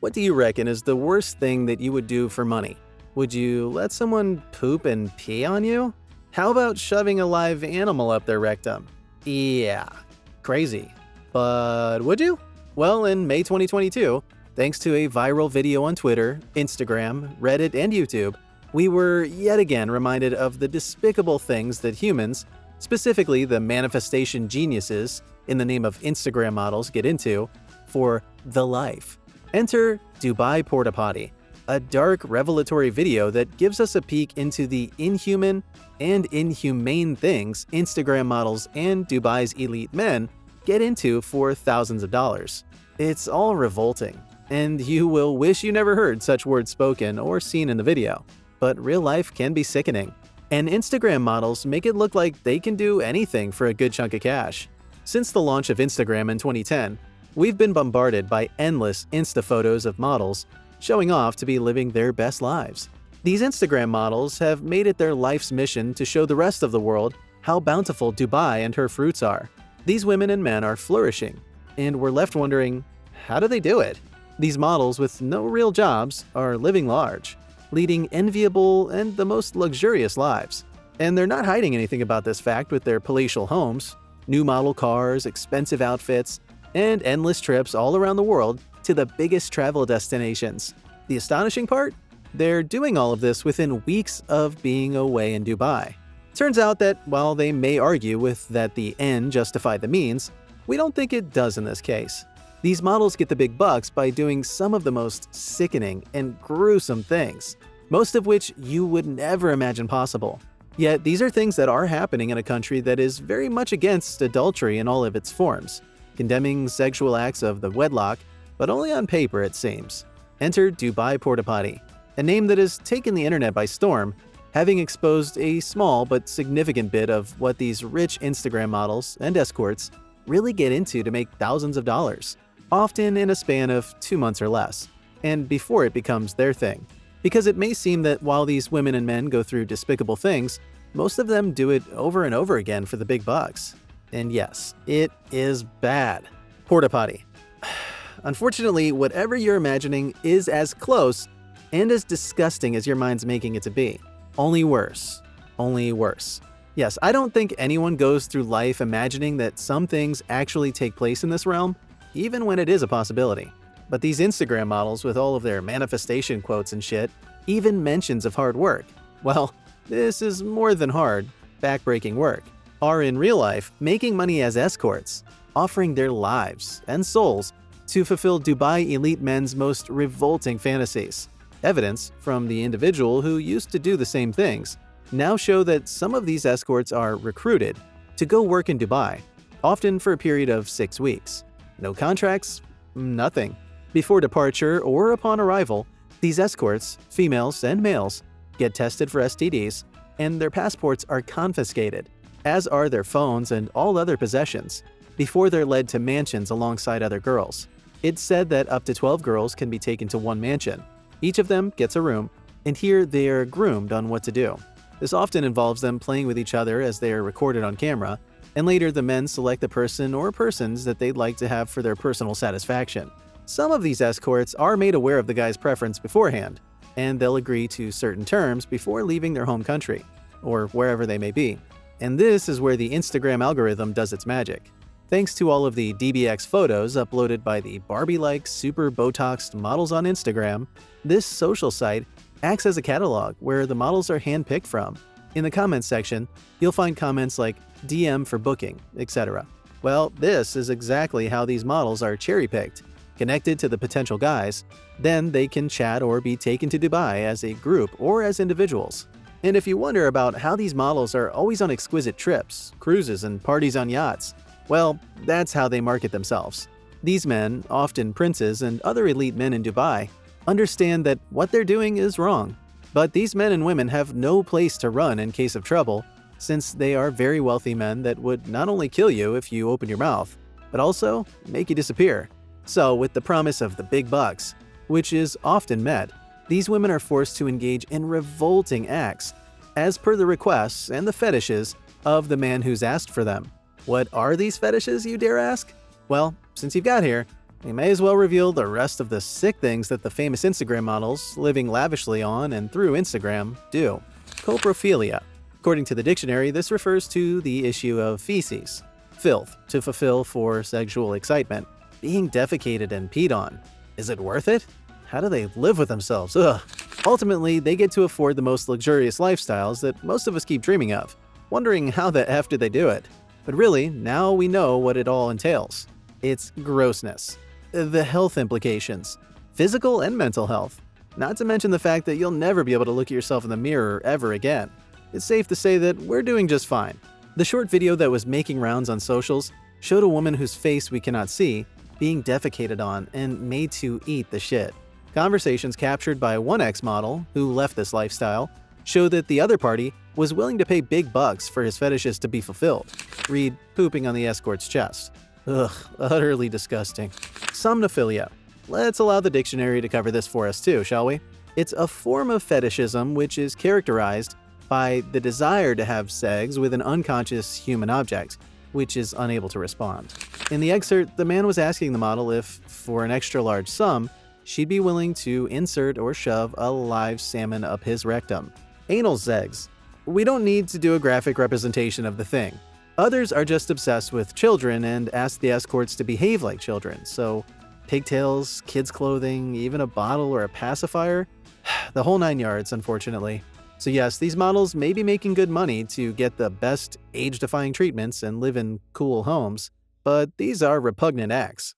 What do you reckon is the worst thing that you would do for money? Would you let someone poop and pee on you? How about shoving a live animal up their rectum? Yeah, crazy. But would you? Well, in May 2022, thanks to a viral video on Twitter, Instagram, Reddit, and YouTube, we were yet again reminded of the despicable things that humans, specifically the manifestation geniuses in the name of Instagram models, get into for the life. Enter Dubai Porta Potty, a dark, revelatory video that gives us a peek into the inhuman and inhumane things Instagram models and Dubai's elite men get into for thousands of dollars. It's all revolting, and you will wish you never heard such words spoken or seen in the video. But real life can be sickening, and Instagram models make it look like they can do anything for a good chunk of cash. Since the launch of Instagram in 2010, we've been bombarded by endless Insta photos of models showing off to be living their best lives. These Instagram models have made it their life's mission to show the rest of the world how bountiful Dubai and her fruits are. These women and men are flourishing, and we're left wondering, how do they do it? These models with no real jobs are living large, leading enviable and the most luxurious lives. And they're not hiding anything about this fact with their palatial homes, new model cars, expensive outfits, and endless trips all around the world to the biggest travel destinations. The astonishing part? They're doing all of this within weeks of being away in Dubai. Turns out that while they may argue with that the end justified the means, we don't think it does in this case. These models get the big bucks by doing some of the most sickening and gruesome things, most of which you would never imagine possible. Yet these are things that are happening in a country that is very much against adultery in all of its forms, condemning sexual acts of the wedlock, but only on paper it seems. Enter Dubai Porta Potty, a name that has taken the internet by storm, having exposed a small but significant bit of what these rich Instagram models and escorts really get into to make thousands of dollars, often in a span of 2 months or less, and before it becomes their thing. Because it may seem that while these women and men go through despicable things, most of them do it over and over again for the big bucks. And yes, it is bad. Porta potty. Unfortunately, whatever you're imagining is as close and as disgusting as your mind's making it to be. Only worse. Only worse. Yes, I don't think anyone goes through life imagining that some things actually take place in this realm, even when it is a possibility. But these Instagram models with all of their manifestation quotes and shit, even mentions of hard work, well, this is more than hard, backbreaking work, are in real life making money as escorts, offering their lives and souls to fulfill Dubai elite men's most revolting fantasies. Evidence from the individual who used to do the same things now show that some of these escorts are recruited to go work in Dubai, often for a period of 6 weeks. No contracts, nothing. Before departure or upon arrival, these escorts, females and males, get tested for STDs, and their passports are confiscated, as are their phones and all other possessions, before they're led to mansions alongside other girls. It's said that up to 12 girls can be taken to one mansion. Each of them gets a room, and here they are groomed on what to do. This often involves them playing with each other as they are recorded on camera, and later the men select the person or persons that they'd like to have for their personal satisfaction. Some of these escorts are made aware of the guy's preference beforehand, and they'll agree to certain terms before leaving their home country, or wherever they may be. And this is where the Instagram algorithm does its magic. Thanks to all of the DBX photos uploaded by the Barbie-like super Botoxed models on Instagram, this social site acts as a catalog where the models are handpicked from. In the comments section, you'll find comments like DM for booking, etc. Well, this is exactly how these models are cherry-picked, connected to the potential guys. Then they can chat or be taken to Dubai as a group or as individuals. And if you wonder about how these models are always on exquisite trips, cruises, and parties on yachts, well, that's how they market themselves. These men, often princes and other elite men in Dubai, understand that what they're doing is wrong. But these men and women have no place to run in case of trouble, since they are very wealthy men that would not only kill you if you open your mouth, but also make you disappear. So, with the promise of the big bucks, which is often met, these women are forced to engage in revolting acts, as per the requests and the fetishes of the man who's asked for them. What are these fetishes, you dare ask? Well, since you've got here, We may as well reveal the rest of the sick things that the famous Instagram models, living lavishly on and through Instagram, do. Coprophilia. According to the dictionary, this refers to the issue of feces, filth, to fulfill for sexual excitement, being defecated and peed on. Is it worth it? How do they live with themselves? Ugh. Ultimately, they get to afford the most luxurious lifestyles that most of us keep dreaming of, wondering how the F did they do it. But really, now we know what it all entails. It's grossness. The health implications. Physical and mental health. Not to mention the fact that you'll never be able to look at yourself in the mirror ever again. It's safe to say that we're doing just fine. The short video that was making rounds on socials showed a woman whose face we cannot see being defecated on and made to eat the shit. Conversations captured by one ex-model, who left this lifestyle, show that the other party was willing to pay big bucks for his fetishes to be fulfilled. Read pooping on the escort's chest. Ugh, utterly disgusting. Somnophilia. Let's allow the dictionary to cover this for us too, shall we? It's a form of fetishism which is characterized by the desire to have sex with an unconscious human object, which is unable to respond. In the excerpt, the man was asking the model if, for an extra large sum, she'd be willing to insert or shove a live salmon up his rectum. Anal sex. We don't need to do a graphic representation of the thing. Others are just obsessed with children and ask the escorts to behave like children, so pigtails, kids' clothing, even a bottle or a pacifier, the whole 9 yards, unfortunately. So yes, these models may be making good money to get the best age-defying treatments and live in cool homes, but these are repugnant acts.